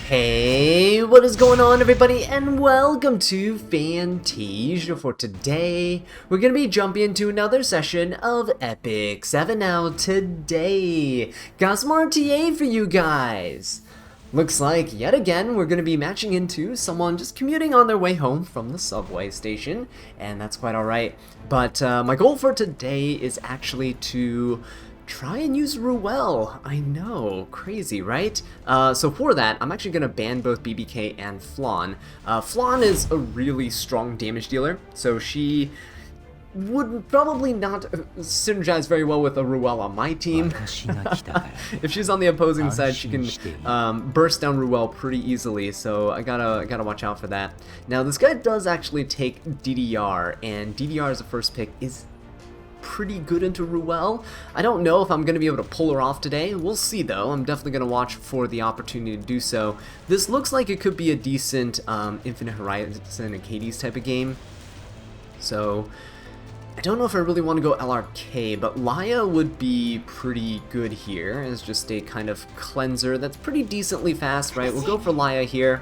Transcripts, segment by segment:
Hey, what is going on everybody, and welcome to Fantasia. For today, we're going to be jumping into another session of Epic 7. Now today, got some RTA for you guys. Looks like, yet again, we're going to be matching into someone just commuting on their way home from the subway station, and that's quite alright. But my goal for today is actually to try and use Ruel. I know, crazy, right? So for that, I'm actually going to ban both BBK and Flan. Flan is a really strong damage dealer, so she would probably not synergize very well with a Ruel on my team. If she's on the opposing side, she can burst down Ruel pretty easily, so I gotta watch out for that. Now, this guy does actually take DDR, and DDR as a first pick is pretty good into Ruel. I don't know if I'm going to be able to pull her off today. We'll see though. I'm definitely going to watch for the opportunity to do so. This looks like it could be a decent Infinite Horizon Acades type of game. So I don't know if I really want to go LRK, but Laya would be pretty good here as just a kind of cleanser that's pretty decently fast, right? We'll go for Laya here,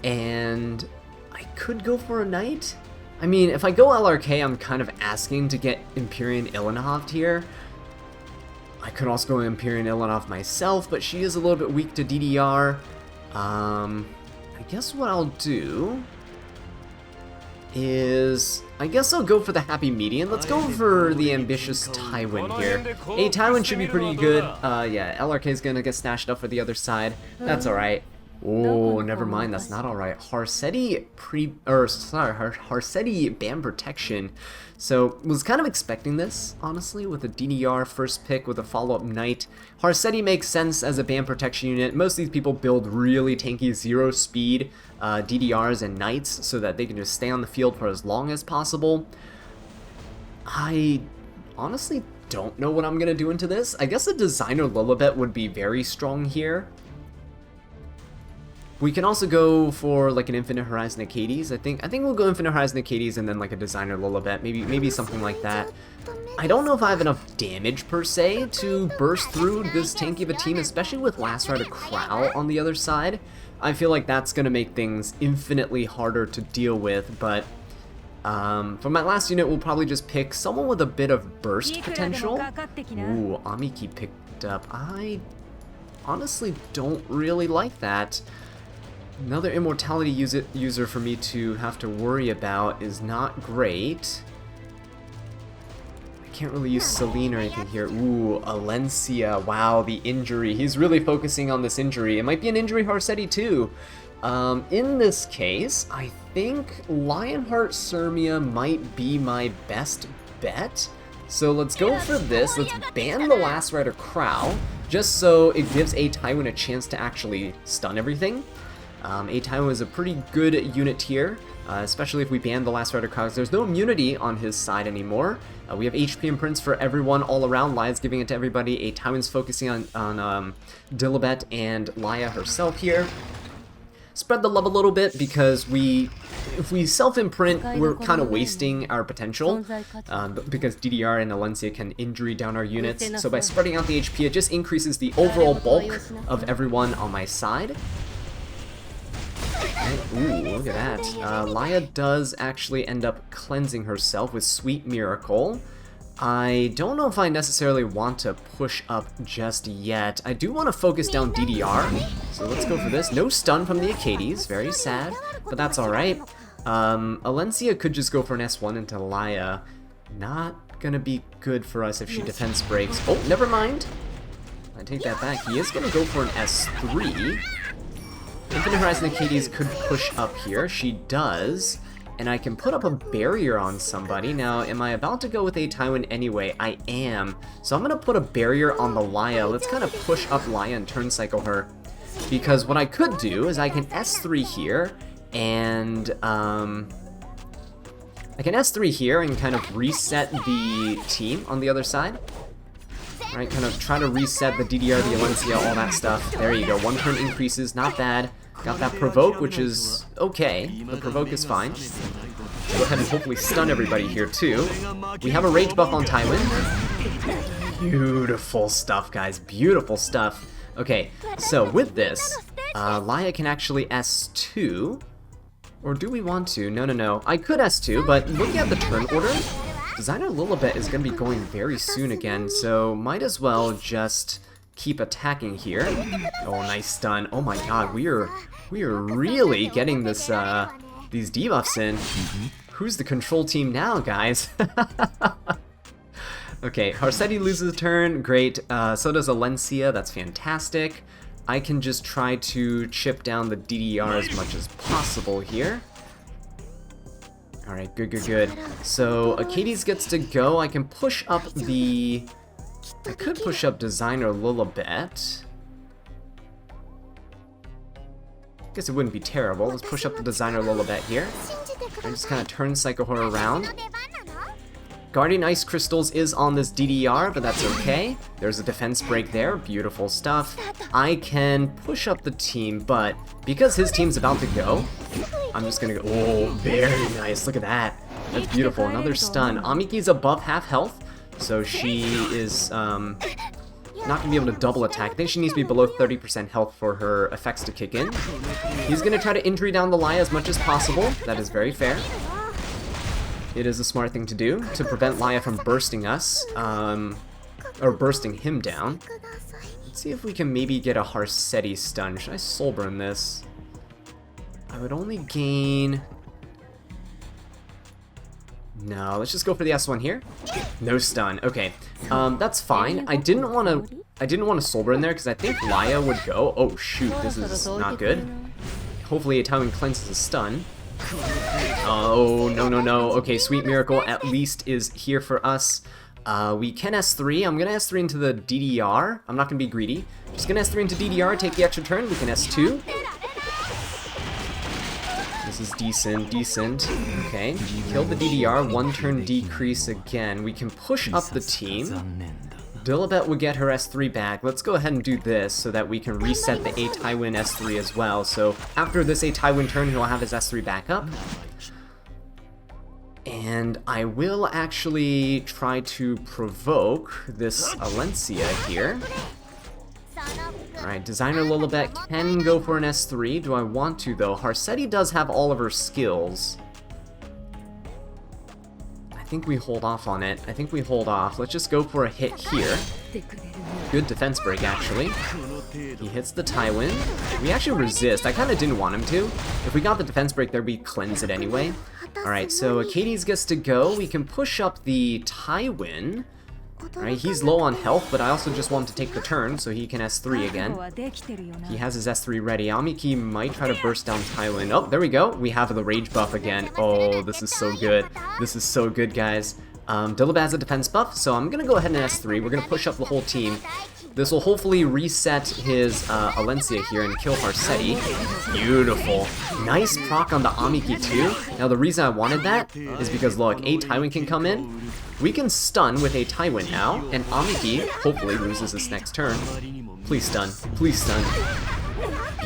and I could go for a Knight. I mean, if I go LRK, I'm kind of asking to get Empyrean Ilanov here. I could also go Empyrean Ilanov myself, but she is a little bit weak to DDR. I guess what I'll do is, I guess I'll go for the happy median. Let's go for the ambitious Tywin here. Hey, Tywin should be pretty good. Yeah, LRK is gonna get snatched up for the other side. That's alright. Oh, never mind, that's not alright. Harsetti Harsetti ban protection. So, was kind of expecting this, honestly, with a DDR first pick with a follow-up Knight. Harsetti makes sense as a ban protection unit. Most of these people build really tanky zero speed DDRs and Knights so that they can just stay on the field for as long as possible. I honestly don't know what I'm gonna do into this. I guess a designer Lilibet would be very strong here. We can also go for like an Infinite Horizon Acades. I think we'll go Infinite Horizon Acades and then like a designer Lilibet, maybe something like that. I don't know if I have enough damage per se to burst through this tanky of a team, especially with Last Rider Crow on the other side. I feel like that's gonna make things infinitely harder to deal with, but for my last unit, we'll probably just pick someone with a bit of burst potential. Ooh, Amiki picked up. I honestly don't really like that. Another immortality user for me to have to worry about is not great. I can't really use Celine or anything here. Ooh, Alencia. Wow, the injury. He's really focusing on this injury. It might be an injury Harsetti too. In this case, I think Lionheart Sirmia might be my best bet. So let's go for this. Let's ban the Last Rider Crow, just so it gives a Tywin a chance to actually stun everything. A Tywin is a pretty good unit here, especially if we ban the Last Rider Crow. There's no immunity on his side anymore. We have HP imprints for everyone all around. Laya's giving it to everybody. A Tywin's focusing on Dilibet and Laya herself here. Spread the love a little bit, because if we self-imprint, we're kind of wasting our potential, because DDR and Alencia can injury down our units. So by spreading out the HP, it just increases the overall bulk of everyone on my side. Ooh, look at that. Laya does actually end up cleansing herself with Sweet Miracle. I don't know if I necessarily want to push up just yet. I do want to focus down DDR, so let's go for this. No stun from the Acades, very sad, but that's alright. Alencia could just go for an S1 into Laya. Not gonna be good for us if she defense breaks. Oh, never mind. I take that back. He is gonna go for an S3. Infinite Horizon Acades could push up here. She does. And I can put up a barrier on somebody. Now, am I about to go with a Tywin anyway? I am. So I'm going to put a barrier on the Laya. Let's kind of push up Laya and turn cycle her. Because what I could do is I can S3 here. And, I can S3 here and kind of reset the team on the other side. Right, kind of try to reset the DDR, the Alencia, all that stuff. There you go. 1 turn increases, not bad. Got that provoke, which is okay. The provoke is fine. Go ahead and hopefully stun everybody here too. We have a rage buff on Tywin. Beautiful stuff, guys. Beautiful stuff. Okay, so with this, Laia can actually S2. Or do we want to? No, no, no. I could S2, but looking at the turn order, Designer Lilibet is going to be going very soon again, so might as well just keep attacking here. Oh, nice stun. Oh my god, we are really getting this these debuffs in. Who's the control team now, guys? Okay, Harsetti loses a turn. Great. So does Alencia. That's fantastic. I can just try to chip down the DDR as much as possible here. Alright, good, good, good. So, Achades gets to go. I can push up the... I could push up Designer Lilibet. Guess it wouldn't be terrible. Let's push up the Designer Lilibet here. And just kind of turn Psycho Horror around. Guardian Ice Crystals is on this DDR, but that's okay. There's a defense break there. Beautiful stuff. I can push up the team, but because his team's about to go, I'm just gonna go... Oh, very nice. Look at that. That's beautiful. Another stun. Amiki's above half health, so she is not gonna be able to double attack. I think she needs to be below 30% health for her effects to kick in. He's gonna try to injury down the Laia as much as possible. That is very fair. It is a smart thing to do to prevent Laia from bursting us, or bursting him down. Let's see if we can maybe get a Harsetti stun. Should I soul burn this? I would only gain... No, let's just go for the S1 here. No stun. Okay, that's fine. I didn't want to soul burn there because I think Laia would go. Oh shoot, this is not good. Hopefully a Tywin cleanses a stun. Oh, no, no, no. Okay, Sweet Miracle at least is here for us. We can S3. I'm going to S3 into the DDR. I'm not going to be greedy. Just going to S3 into DDR, take the extra turn. We can S2. This is decent, decent. Okay, kill the DDR. One turn decrease again. We can push up the team. Lilibet would get her S3 back. Let's go ahead and do this so that we can reset the A Tywin S3 as well. So after this A Tywin turn, he'll have his S3 back up. And I will actually try to provoke this Alencia here. Alright, Designer Lilibet can go for an S3. Do I want to, though? Harsetti does have all of her skills. I think we hold off on it. I think we hold off. Let's just go for a hit here. Good defense break, actually. He hits the Tywin. We actually resist. I kind of didn't want him to. If we got the defense break there, we'd cleanse it anyway. Alright, so Achades gets to go. We can push up the Tywin. Alright, he's low on health, but I also just want to take the turn, so he can S3 again. He has his S3 ready. Amiki might try to burst down Tywin. Oh, there we go. We have the rage buff again. Oh, this is so good. This is so good, guys. Lilibet has a defense buff, so I'm going to go ahead and S3. We're going to push up the whole team. This will hopefully reset his Alencia here and kill Harsetti. Beautiful. Nice proc on the Amiki too. Now the reason I wanted that is because look, A Tywin can come in. We can stun with A Tywin now, and Amiki hopefully loses this next turn. Please stun. Please stun.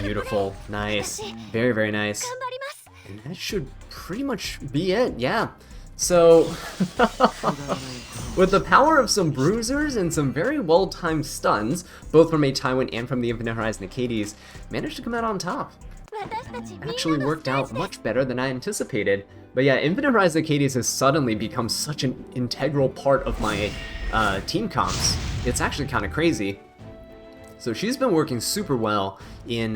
Beautiful. Nice. Very, very nice. And that should pretty much be it, yeah. So, with the power of some bruisers and some very well-timed stuns, both from A Tywin and from the Infinite Horizon Achades, managed to come out on top. Actually worked out much better than I anticipated. But yeah, Infinite Horizon Achades has suddenly become such an integral part of my team comps. It's actually kind of crazy. So she's been working super well in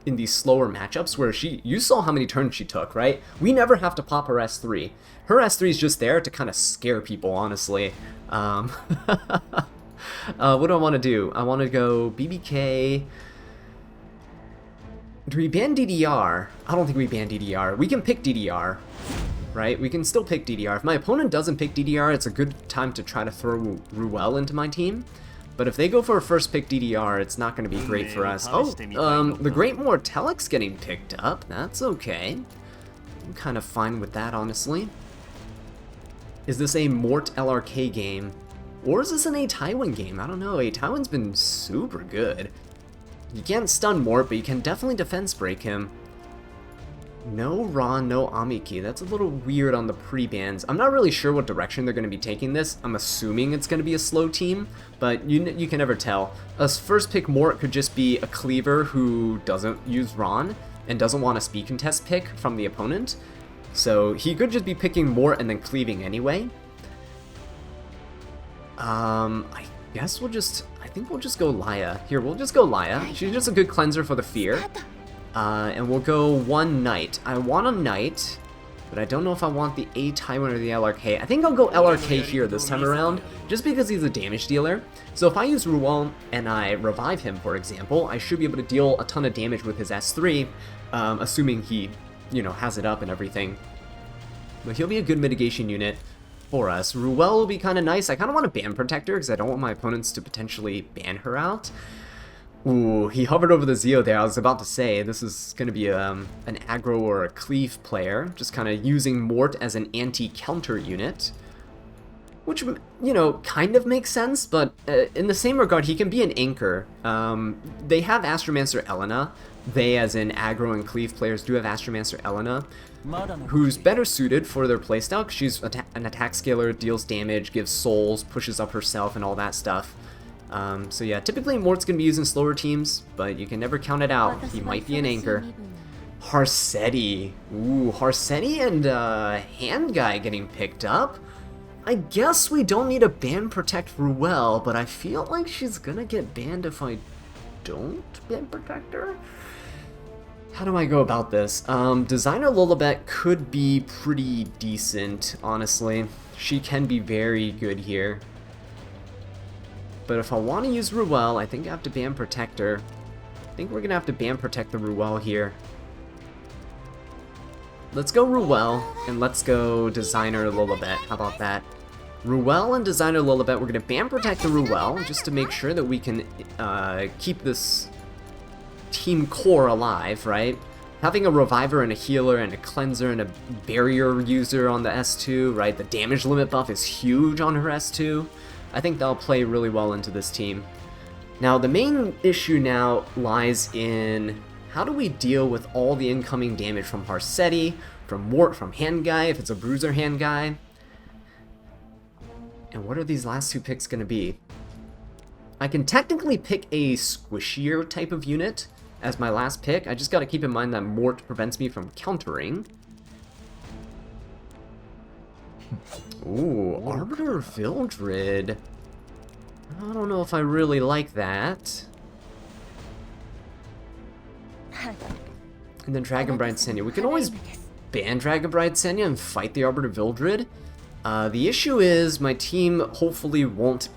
these slower matchups where you saw how many turns she took, right? We never have to pop her S3. Her S3 is just there to kind of scare people, honestly. What do I want to do? I want to go BBK. Do we ban DDR? I don't think we ban DDR. We can pick DDR, right? We can still pick DDR. If my opponent doesn't pick DDR, it's a good time to try to throw Ruel into my team. But if they go for a first pick DDR, it's not going to be great for us. Oh, the Great Mortelic's getting picked up. That's okay. I'm kind of fine with that, honestly. Is this a Mort LRK game? Or is this an A Tywin game? I don't know. A Tywin's been super good. You can't stun Mort, but you can definitely defense break him. No Ron, no Amiki. That's a little weird on the pre-bans. I'm not really sure what direction they're going to be taking this. I'm assuming it's going to be a slow team, but you can never tell. A first pick Mort could just be a cleaver who doesn't use Ron and doesn't want a speed contest pick from the opponent. So he could just be picking Mort and then cleaving anyway. I guess I think we'll just go Laya. Here, we'll just go Laya. She's just a good cleanser for the fear. And we'll go one Knight. I want a Knight, but I don't know if I want the A Tywin or the LRK. I think I'll go LRK here this time around, just because he's a damage dealer. So if I use Ruel and I revive him, for example, I should be able to deal a ton of damage with his S3, assuming he, you know, has it up and everything. But he'll be a good mitigation unit for us. Ruel will be kind of nice. I kind of want a ban protector, because I don't want my opponents to potentially ban her out. Ooh, he hovered over the Zeo there. I was about to say, this is going to be an aggro or a cleave player, just kind of using Mort as an anti-counter unit, which, you know, kind of makes sense, but in the same regard, he can be an anchor. They have Astromancer Elena. They, as in aggro and cleave players, do have Astromancer Elena, who's better suited for their playstyle, because she's an attack scaler, deals damage, gives souls, pushes up herself, and all that stuff. So yeah, typically Mort's going to be using slower teams, but you can never count it out. He might be an anchor. Harsetti. Ooh, Harsetti and Hand Guy getting picked up. I guess we don't need to ban Protect Ruel, but I feel like she's going to get banned if I don't ban Protect her. How do I go about this? Designer Lilibet could be pretty decent, honestly. She can be very good here. But if I want to use Ruel, I think I have to ban Protector. I think we're going to have to ban Protect the Ruel here. Let's go Ruel, and let's go Designer Lilibet. How about that? Ruel and Designer Lilibet, we're going to ban Protect the Ruel, just to make sure that we can keep this team core alive, right? Having a Reviver and a Healer and a Cleanser and a Barrier user on the S2, right? The damage limit buff is huge on her S2. I think they'll play really well into this team. Now, the main issue now lies in how do we deal with all the incoming damage from Harsetti, from Mort, from Hand Guy, if it's a Bruiser Hand Guy. And what are these last two picks going to be? I can technically pick a squishier type of unit as my last pick. I just got to keep in mind that Mort prevents me from countering. Ooh, Arbiter Vildred. I don't know if I really like that. And then Dragonbride Senya. We can always ban Dragonbride Senya and fight the Arbiter Vildred. The issue is my team hopefully won't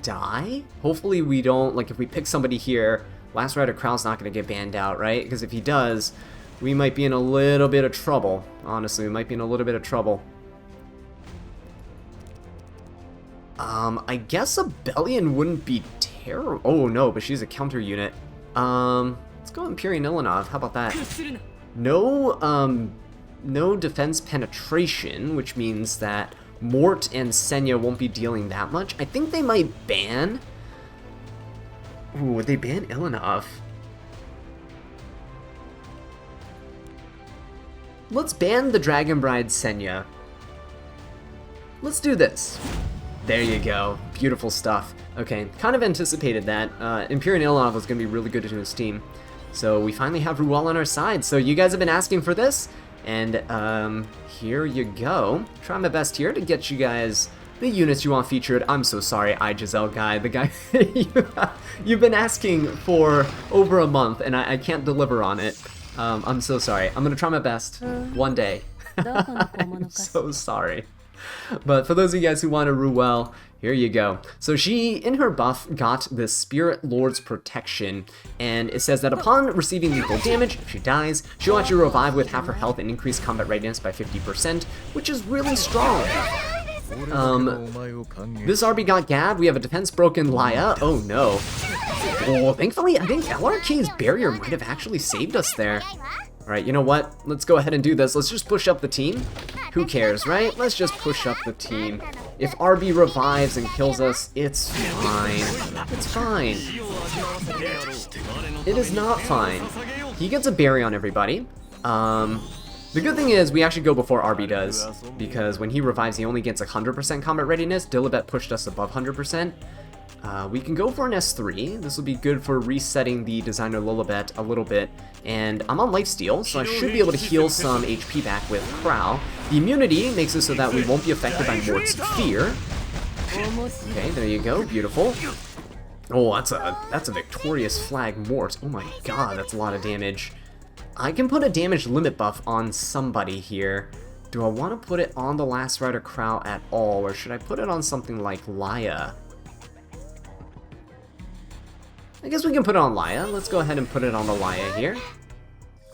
die. Hopefully we don't, like if we pick somebody here, Last Rider Krau's not going to get banned out, right? Because if he does, we might be in a little bit of trouble. Honestly, we might be in a little bit of trouble. I guess a Bellion wouldn't be terrible. Oh no, but she's a counter unit. Let's go Empyrean Ilanov. How about that? No defense penetration, which means that Mort and Senya won't be dealing that much. I think they might ban. Ooh, would they ban Ilanov? Let's ban the Dragonbride Senya. Let's do this. There you go. Beautiful stuff. Okay, kind of anticipated that. Empyrean Ilanov was going to be really good to his team. So we finally have Ruel on our side. So you guys have been asking for this, and here you go. Try my best here to get you guys the units you want featured. I'm so sorry, Giselle guy. The guy you've been asking for over a month, and I can't deliver on it. I'm so sorry. I'm going to try my best one day. I'm so sorry. But for those of you guys who want a Ruel, here you go. So she, in her buff, got the Spirit Lord's Protection, and it says that upon receiving lethal damage, if she dies, she'll actually revive with half her health and increase combat readiness by 50%, which is really strong. This RB got Gab. We have a defense broken Laya. Oh no. Oh, thankfully, I think LRK's barrier might have actually saved us there. Alright, you know what? Let's go ahead and do this. Let's just push up the team. Who cares, right? Let's just push up the team. If RB revives and kills us, it's fine. It's fine. It is not fine. He gets a berry on everybody. The good thing is we actually go before RB does, because when he revives he only gets 100% combat readiness. Dilibet pushed us above 100%. We can go for an S3. This will be good for resetting the Designer Lilibet a little bit. And I'm on lifesteal, so I should be able to heal some HP back with Crow. The immunity makes it so that we won't be affected by Mort's Fear. Okay, there you go. Beautiful. Oh, that's a victorious flag Mort. Oh my god, that's a lot of damage. I can put a damage limit buff on somebody here. Do I want to put it on the Last Rider Crow at all, or should I put it on something like Laya? I guess we can put it on Laya. Let's go ahead and put it on the Laya here.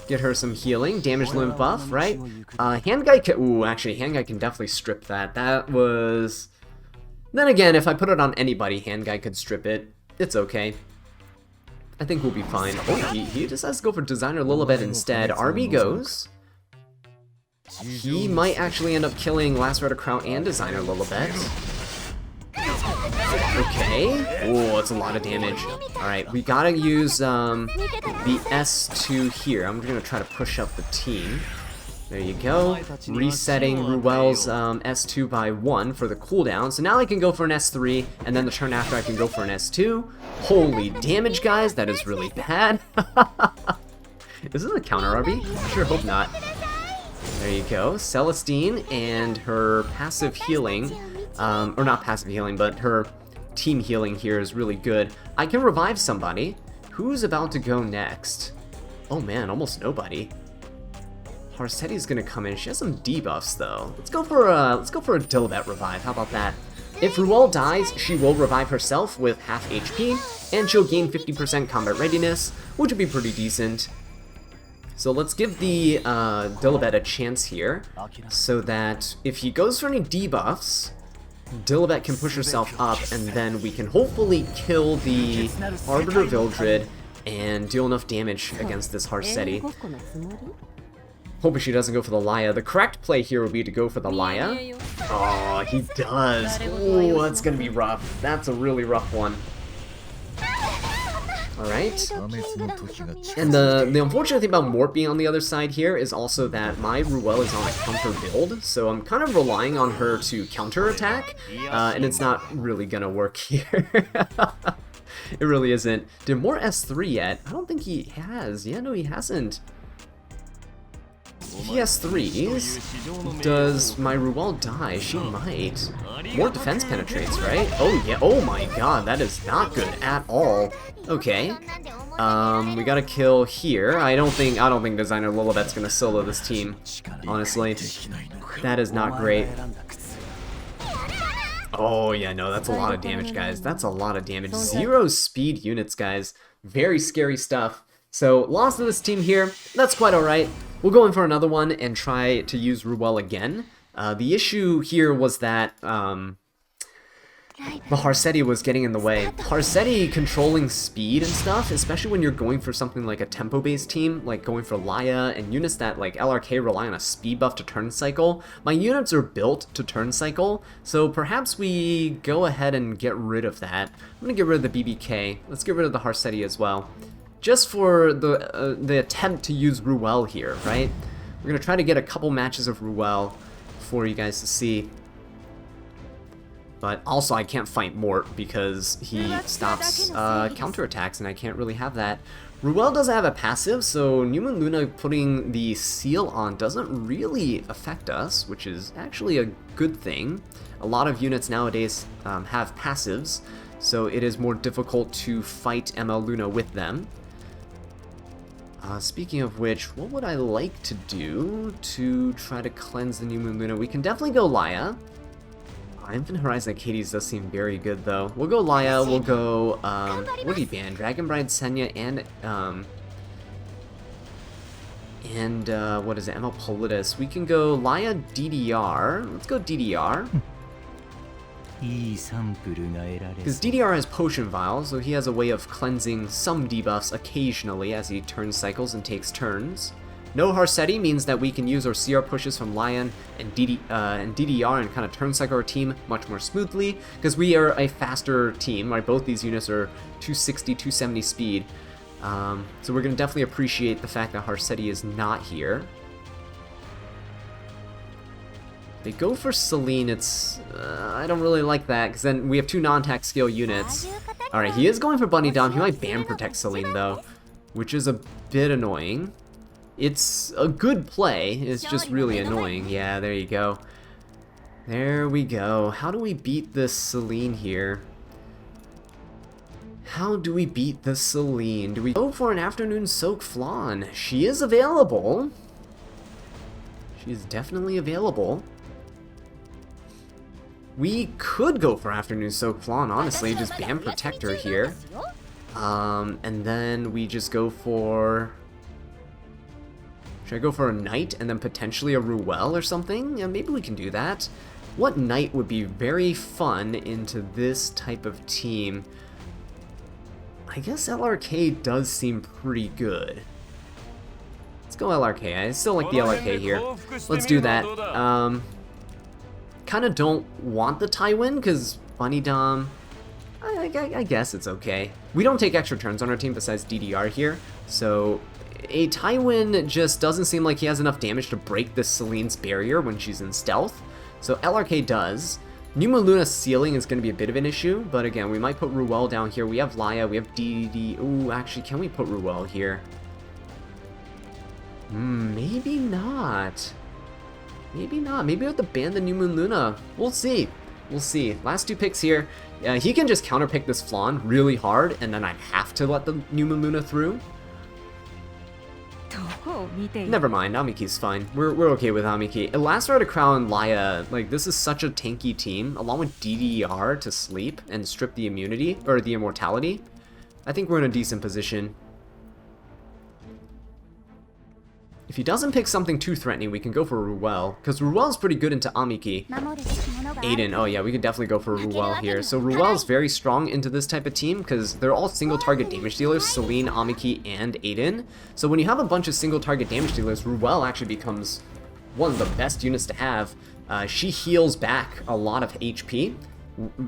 Get her some healing, damage limit buff, right? Hand Guy can... Ooh, actually, Hand Guy can definitely strip that. That was... Then again, if I put it on anybody, Hand Guy could strip it. It's okay. I think we'll be fine. Oh, he decides to go for Designer Lilibet instead. RB goes. He might actually end up killing Last Rider Crow and Designer Lilibet. Okay. Oh, that's a lot of damage. Alright, we gotta use the S2 here. I'm gonna try to push up the team. There you go. Resetting Ruel's S2 by 1 for the cooldown. So now I can go for an S3, and then the turn after I can go for an S2. Holy damage, guys. That is really bad. Is this a counter RB? I sure hope not. There you go. Celestine and her passive healing, or not passive healing, but her team healing here is really good. I can revive somebody. Who's about to go next? Oh man, almost nobody. Harsetti's gonna come in. She has some debuffs though. Let's go for a Dilibet revive. How about that? If Ruel dies, she will revive herself with half HP, and she'll gain 50% combat readiness, which would be pretty decent. So let's give the Dilibet a chance here, so that if he goes for any debuffs, Dilibet can push herself up, and then we can hopefully kill the Arbiter Vildred and deal enough damage against this Harsetti. Hoping she doesn't go for the Laya. The correct play here would be to go for the Laya. Oh, he does. Oh, that's gonna be rough. That's a really rough one. Alright. And the unfortunate thing about Mort being on the other side here is also that my Ruel is on a counter build, so I'm kind of relying on her to counter attack, and it's not really gonna work here. It really isn't. Did Mort S3 yet? I don't think he has. Yeah, no, he hasn't. If he has 3s, does my Ruel die? She might. More defense penetrates, right? Oh yeah, oh my god, that is not good at all. Okay. We gotta kill here. I don't think Designer Lilibet's gonna solo this team, honestly. That is not great. Oh yeah, no, that's a lot of damage, guys. That's a lot of damage. 0 speed units, guys. Very scary stuff. So, lost to this team here. That's quite alright. We'll go in for another one and try to use Ruel again. The issue here was that the Harsetti was getting in the way. Harsetti controlling speed and stuff, especially when you're going for something like a tempo-based team, like going for Laya and units that like LRK rely on a speed buff to turn cycle. My units are built to turn cycle, so perhaps we go ahead and get rid of that. I'm gonna get rid of the BBK. Let's get rid of the Harsetti as well. Just for the attempt to use Ruel here, right? We're gonna try to get a couple matches of Ruel for you guys to see. But also I can't fight Mort because he stops counterattacks, and I can't really have that. Ruel doesn't have a passive, so New Moon Luna putting the seal on doesn't really affect us, which is actually a good thing. A lot of units nowadays have passives, so it is more difficult to fight ML Luna with them. Speaking of which, what would I like to do to try to cleanse the New Moon Luna? We can definitely go Laya. Infinite Horizon Acades does seem very good, though. We'll go Laya, we'll go, what did he ban? Dragon Bride Senya and what is it, ML Politis. We can go Laya DDR. Let's go DDR. Because DDR has Potion Vial, so he has a way of cleansing some debuffs occasionally as he turns cycles and takes turns. No Harsetti means that we can use our CR pushes from Lion and DDR and kind of turn cycle our team much more smoothly, because we are a faster team, right? Both these units are 260, 270 speed. So we're going to definitely appreciate the fact that Harsetti is not here. They go for Celine, it's... I don't really like that, because then we have 2 non-attack skill units. Alright, he is going for Bunny Dom. He might ban protect Celine, though, which is a bit annoying. It's a good play, it's just really annoying. Yeah, there you go. There we go. How do we beat this Celine here? How do we beat the Celine? Do we go for an Afternoon Soak Flan? She is available. She is definitely available. We could go for Afternoon Soak Flan, honestly, just ban Protector here. And then we just go for... Should I go for a Knight and then potentially a Ruel or something? Yeah, maybe we can do that. What Knight would be very fun into this type of team? I guess LRK does seem pretty good. Let's go LRK. I still like the LRK here. Let's do that. Kind of don't want the Tywin because Bunny Dom, I guess it's okay. We don't take extra turns on our team besides DDR here, so a Tywin just doesn't seem like he has enough damage to break this Celine's barrier when she's in stealth. So LRK does. New Moon Luna ceiling is going to be a bit of an issue, but again, we might put Ruel down here. We have Laya, we have DD. Ooh, actually, can we put Ruel here? Maybe not. Maybe not. Maybe we have to ban the New Moon Luna. We'll see. We'll see. Last 2 picks here. He can just counterpick this Flan really hard, and then I have to let the New Moon Luna through. Never mind, Amiki's fine. We're okay with Amiki. Elastra to Crown Laya, like, this is such a tanky team, along with DDR to sleep and strip the immunity, or the immortality. I think we're in a decent position. If he doesn't pick something too threatening, we can go for Ruel, because Ruel's pretty good into Amiki. Aiden, oh yeah, we could definitely go for Ruel here. So Ruel's very strong into this type of team, because they're all single target damage dealers, Celine, Amiki, and Aiden. So when you have a bunch of single target damage dealers, Ruel actually becomes one of the best units to have. She heals back a lot of HP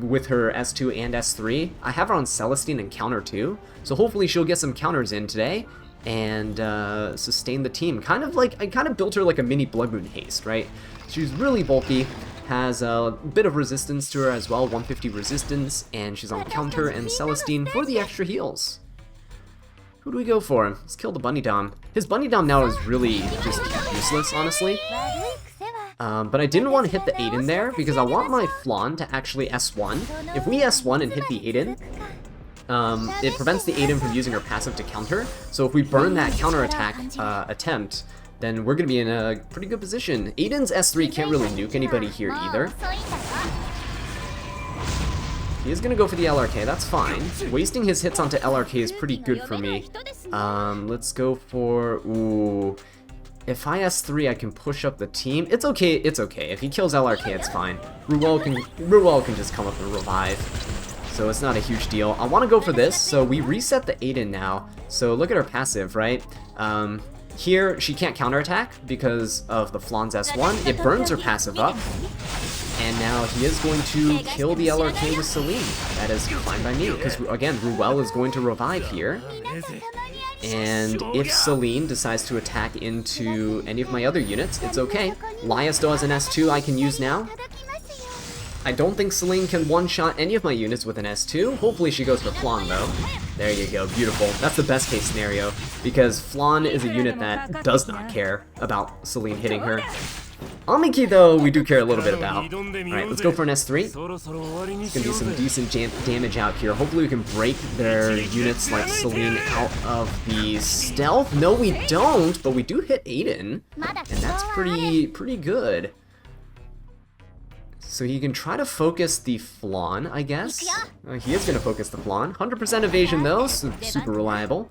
with her S2 and S3. I have her on Celestine and counter too, so hopefully she'll get some counters in today and sustain the team. Kind of like, I kind of built her like a mini Blood Moon Haste, right? She's really bulky, has a bit of resistance to her as well, 150 resistance, and she's on counter and Celestine for the extra heals. Who do we go for? Let's kill the Bunny Dom. His Bunny Dom now is really just useless, honestly. But I didn't want to hit the Aiden there because I want my Flan to actually S1. If we S1 and hit the Aiden, it prevents the Aiden from using her passive to counter. So if we burn that counterattack attempt, then we're going to be in a pretty good position. Aiden's S3 can't really nuke anybody here either. He is going to go for the LRK, that's fine. Wasting his hits onto LRK is pretty good for me. Let's go for... Ooh... If I S3, I can push up the team. It's okay, it's okay. If he kills LRK, it's fine. Ruel can just come up and revive. So it's not a huge deal. I want to go for this, so we reset the Aiden now. So look at her passive, right? Here, she can't counterattack because of the Flan's S1. It burns her passive up. And now he is going to kill the LRK with Celine. That is fine by me, because again, Ruel is going to revive here. And if Celine decides to attack into any of my other units, it's okay. Laya still has an S2 I can use now. I don't think Celine can one-shot any of my units with an S2. Hopefully she goes for Flan, though. There you go, beautiful. That's the best case scenario, because Flan is a unit that does not care about Celine hitting her. Amiki, though, we do care a little bit about. Alright, let's go for an S3. It's gonna be some decent damage out here. Hopefully we can break their units like Celine out of the stealth. No, we don't, but we do hit Aiden, and that's pretty good. So he can try to focus the Flan, I guess. He is going to focus the Flan. 100% evasion, though, so super reliable.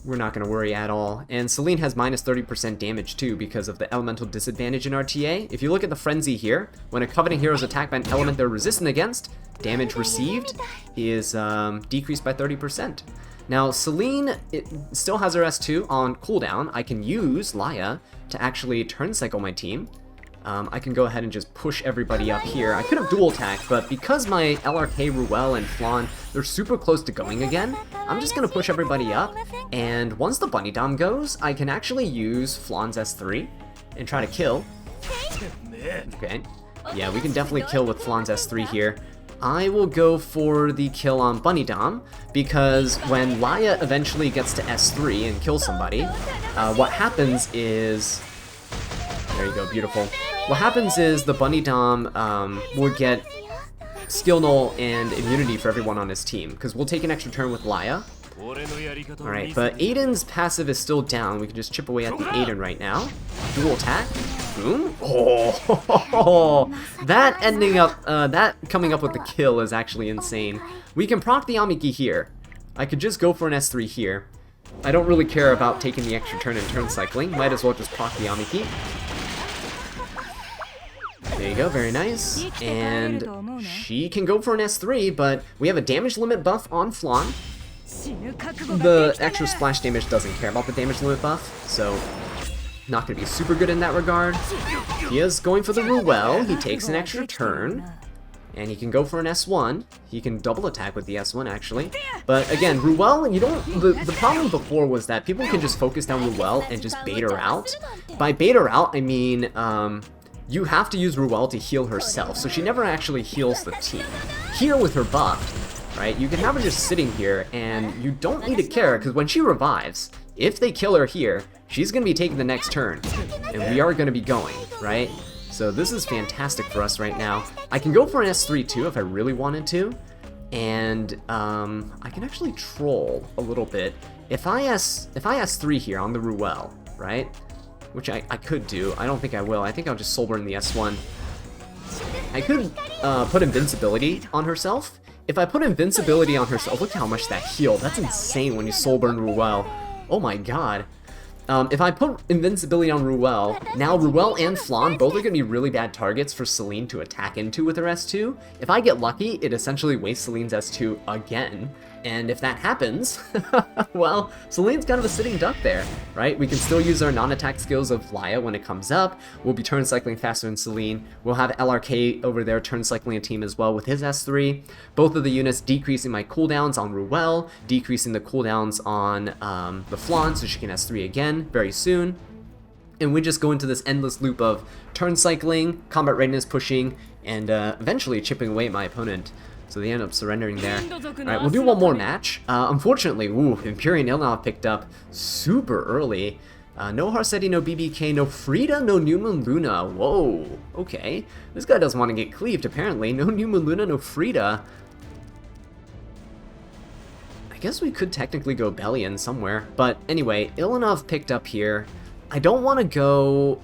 We're not going to worry at all. And Celine has minus 30% damage, too, because of the elemental disadvantage in RTA. If you look at the Frenzy here, when a Coveting hero is attacked by an element they're resistant against, damage received is decreased by 30%. Now, Celine still has her S2 on cooldown. I can use Laya to actually turn cycle my team. I can go ahead and just push everybody up here. I could have dual attacked, but because my LRK, Ruel, and Flan, they're super close to going again, I'm just going to push everybody up, and once the Bunny Dom goes, I can actually use Flan's S3 and try to kill. Okay. Yeah, we can definitely kill with Flan's S3 here. I will go for the kill on Bunny Dom, because when Laya eventually gets to S3 and kills somebody, what happens is... There you go, beautiful. What happens is the Bunny Dom will get skill null and immunity for everyone on his team, because we'll take an extra turn with Laya. Alright, but Aiden's passive is still down. We can just chip away at the Aiden right now. Dual attack. Boom. Oh, that coming up with the kill is actually insane. We can proc the Amiki here. I could just go for an S3 here. I don't really care about taking the extra turn and turn cycling. Might as well just proc the Amiki. There you go, very nice. And she can go for an S3, but we have a damage limit buff on Flan. The extra splash damage doesn't care about the damage limit buff, so not going to be super good in that regard. He is going for the Ruel. He takes an extra turn, and he can go for an S1. He can double attack with the S1, actually. But again, Ruel, you don't... The problem before was that people can just focus down Ruel and just bait her out. By bait her out, I mean... you have to use Ruel to heal herself, so she never actually heals the team. Here with her buff, right, you can have her just sitting here, and you don't need to care, because when she revives, if they kill her here, she's going to be taking the next turn, and we are going to be going, right? So this is fantastic for us right now. I can go for an S3 too if I really wanted to, and I can actually troll a little bit. If I S3 here on the Ruel, right? Which I could do. I don't think I will. I think I'll just soul burn the S1. I could put invincibility on herself. If I put invincibility on herself, look how much that healed. That's insane when you soul burn Ruel. Oh my god. If I put invincibility on Ruel, now Ruel and Flan both are going to be really bad targets for Celine to attack into with her S2. If I get lucky, it essentially wastes Celine's S2 again. And if that happens, well, Celine's kind of a sitting duck there, right? We can still use our non-attack skills of Laya when it comes up. We'll be turn cycling faster than Celine. We'll have LRK over there turn cycling a team as well with his S3. Both of the units decreasing my cooldowns on Ruel, decreasing the cooldowns on the Flan, so she can S3 again very soon. And we just go into this endless loop of turn cycling, combat readiness pushing, and eventually chipping away at my opponent. So they end up surrendering there. Alright, we'll do one more match. Unfortunately, Empyrean Ilnov picked up super early. No Harsetti, no BBK, no Frida, no New Moon Luna. Whoa, okay. This guy doesn't want to get cleaved, apparently. No New Moon Luna, no Frida. I guess we could technically go Bellion somewhere. But anyway, Ilnov picked up here. I don't want to go...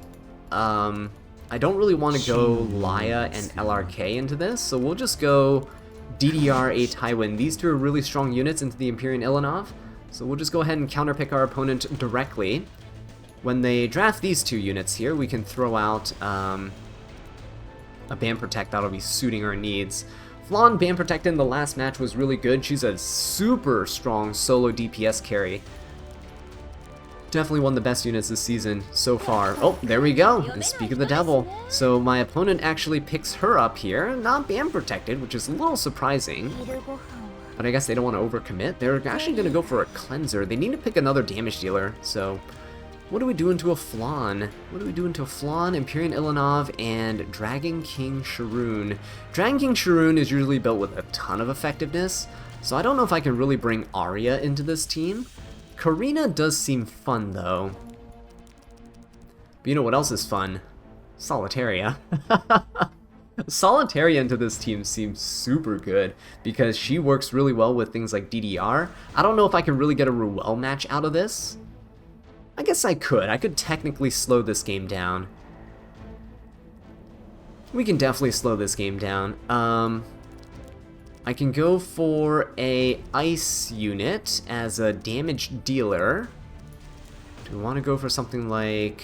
I don't really want to go Laya and LRK into this, so we'll just go DDR, A Tywin. These two are really strong units into the Empyrean Ilnov, so we'll just go ahead and counterpick our opponent directly. When they draft these two units here, we can throw out a Band Protect that'll be suiting our needs. Flan Band Protect in the last match was really good. She's a super strong solo DPS carry. Definitely one of the best units this season so far. Oh, there we go. And speak of the devil. So my opponent actually picks her up here. Not Band Protected, which is a little surprising. But I guess they don't want to overcommit. They're actually going to go for a cleanser. They need to pick another damage dealer. So what do we do into a Flan? What do we do into a Flan, Empyrean Ilnov, and Dragon King Sharoon? Dragon King Sharoon is usually built with a ton of effectiveness. So I don't know if I can really bring Arya into this team. Karina does seem fun, though. But you know what else is fun? Solitaria. Solitaria into this team seems super good, because she works really well with things like DDR. I don't know if I can really get a Ruel match out of this. I guess I could. I could technically slow this game down. We can definitely slow this game down. I can go for a ice unit as a damage dealer. Do we want to go for something like...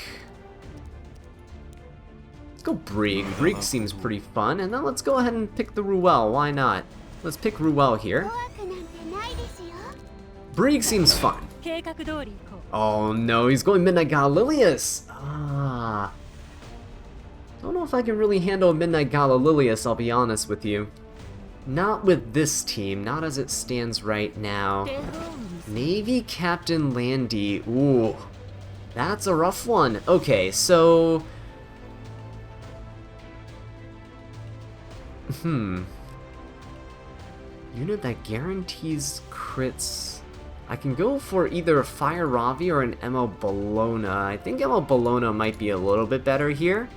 Let's go Brig. Brig seems pretty fun. And then let's go ahead and pick the Ruel. Why not? Let's pick Ruel here. Brig seems fun. Oh no, he's going Midnight Galililius. Don't know if I can really handle Midnight Galililius, I'll be honest with you. Not with this team, not as it stands right now. Navy Captain Landy, ooh, that's a rough one. Okay, so Unit that guarantees crits. I can go for either Fire Ravi or an ML Bologna. I think ML Bologna might be a little bit better here.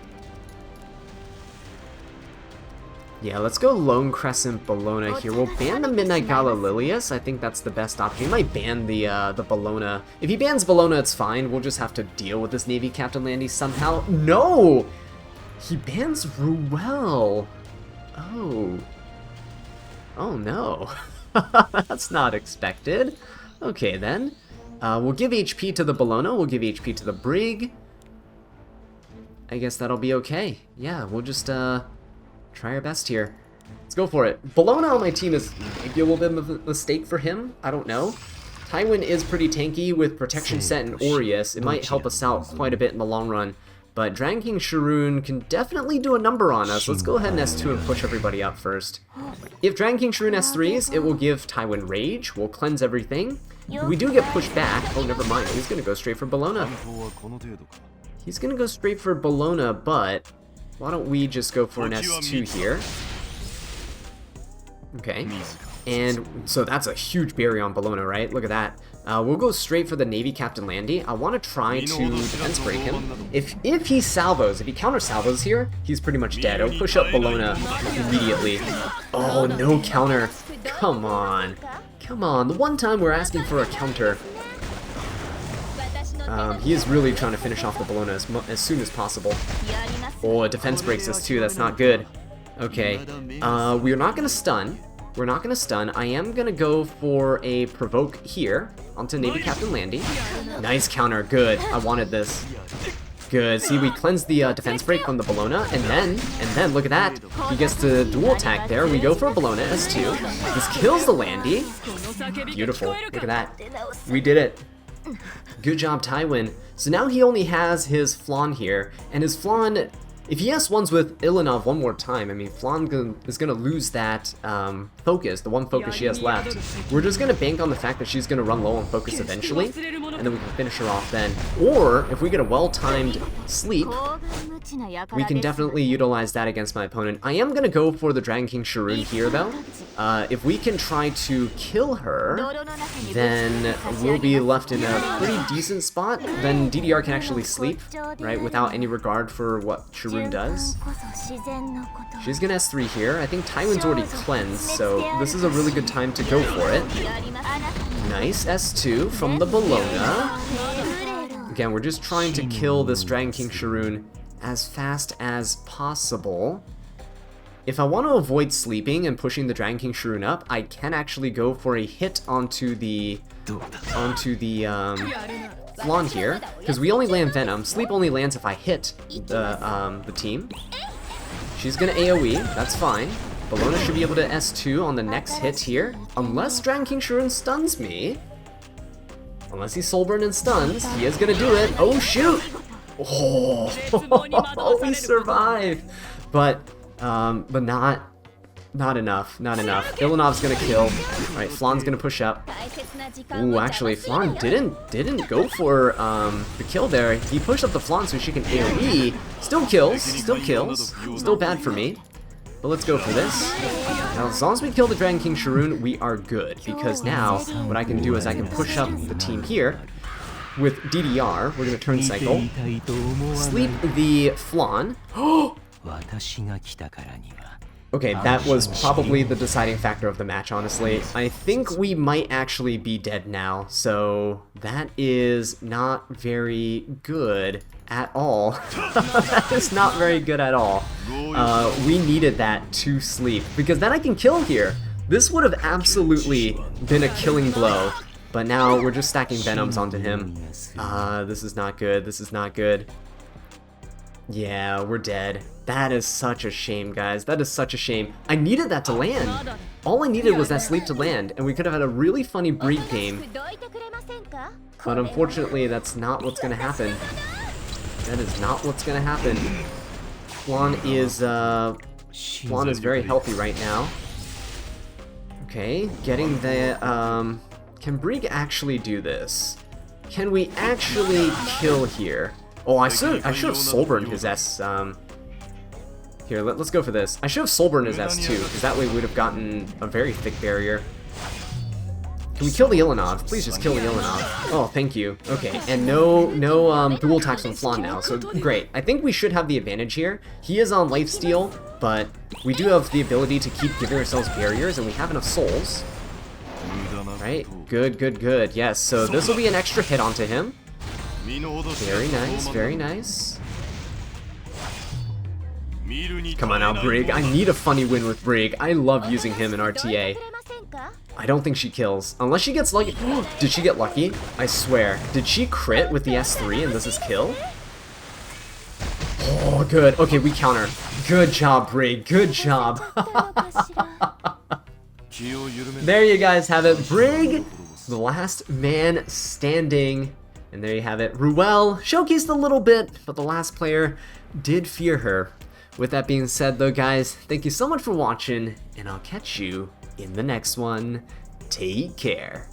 Yeah, let's go Lone Crescent Bologna here. We'll ban the Midnight Gala Lilius. I think that's the best option. He might ban the Bologna. If he bans Bologna, it's fine. We'll just have to deal with this Navy Captain Landy somehow. No! He bans Ruel. Oh. Oh no. That's not expected. Okay then. We'll give HP to the Bologna. We'll give HP to the Brig. I guess that'll be okay. Yeah, we'll just try our best here. Let's go for it. Bologna on my team is maybe a little bit of a mistake for him. I don't know. Tywin is pretty tanky with Protection Set and Aureus. It might help us out quite a bit in the long run. But Dragon King Sharoon can definitely do a number on us. Let's go ahead and S2 and push everybody up first. If Dragon King Sharoon S3s, it will give Tywin Rage. We'll cleanse everything. If we do get pushed back, oh, never mind. He's going to go straight for Bologna. He's going to go straight for Bologna, but why don't we just go for an S2 here? Okay. And so that's a huge barrier on Bologna, right? Look at that. We'll go straight for the Navy Captain Landy. I want to try to defense break him. If he salvos, if he counter salvos here, he's pretty much dead. I'll push up Bologna immediately. Oh, no counter. Come on. Come on. The one time we're asking for a counter. He is really trying to finish off the Bologna as soon as possible. Oh, defense breaks us too. That's not good. Okay. We're not going to stun. We're not going to stun. I am going to go for a provoke here onto Navy Captain Landy. Nice counter. Good. I wanted this. Good. See, we cleansed the defense break from the Bologna, and then look at that. He gets the dual attack there. We go for a Bologna S2. This kills the Landy. Beautiful. Look at that. We did it. Good job, Tywin. So now he only has his Flan here, and his Flan, if he S1s with Ilanov one more time, I mean, Flan is going to lose that focus, the one focus she has left. We're just going to bank on the fact that she's going to run low on focus eventually, and then we can finish her off then. Or, if we get a well-timed sleep, we can definitely utilize that against my opponent. I am going to go for the Dragon King Sharoon here, though. If we can try to kill her, then we'll be left in a pretty decent spot. Then DDR can actually sleep, right, without any regard for what Sharoon does. She's going to S3 here. I think Tywin's already cleansed, so this is a really good time to go for it. Nice S2 from the Bologna. Again, we're just trying to kill this Dragon King Sharoon as fast as possible. If I want to avoid sleeping and pushing the Dragon King Sharoon up, I can actually go for a hit onto the Flan here, because we only land Venom. Sleep only lands if I hit the team. She's gonna AoE, that's fine. Bologna should be able to S2 on the next hit here, unless Dragon King Sharoon stuns me. Unless he's Soulburn and stuns, he is gonna do it. Oh shoot! Oh, we survive, but not enough. Ilanov's gonna kill. All right, Flan's gonna push up. Ooh, actually, Flan didn't go for the kill there. He pushed up the Flan so she can AoE. Still kills. Still bad for me. But let's go for this. Now, as long as we kill the Dragon King Sharoon, we are good. Because now, what I can do is I can push up the team here. With DDR, we're going to turn cycle. Sleep the Flan. Okay, that was probably the deciding factor of the match, honestly. I think we might actually be dead now, so that is not very good at all. That is not very good at all. We needed that to sleep, because then I can kill here. This would have absolutely been a killing blow, but now we're just stacking Venoms onto him. This is not good, this is not good. Yeah, we're dead. That is such a shame, guys. That is such a shame. I needed that to land. All I needed was that sleep to land, and we could have had a really funny breed game. But unfortunately, that's not what's gonna happen. That is not what's gonna happen. Flan is very healthy right now. Okay, getting the, can Brig actually do this? Can we actually kill here? Oh, I should have soul burned his Here, let's go for this. I should have Soulburn his S too, because that way we would have gotten a very thick barrier. Can we kill the Illinov? Please just kill the Illinov. Oh, thank you. Okay, and no dual attacks on Flan now, so great. I think we should have the advantage here. He is on lifesteal, but we do have the ability to keep giving ourselves barriers, and we have enough souls. Right? Good, good, good. Yes, so this will be an extra hit onto him. Very nice, very nice. Come on now, Brig. I need a funny win with Brig. I love using him in RTA. I don't think she kills. Unless she gets lucky. Did she get lucky? I swear. Did she crit with the S3 and this is kill? Oh, good. Okay, we counter. Good job, Brig. Good job. There you guys have it. Brig, the last man standing. And there you have it. Ruel showcased a little bit, but the last player did fear her. With that being said, though, guys, thank you so much for watching, and I'll catch you in the next one. Take care.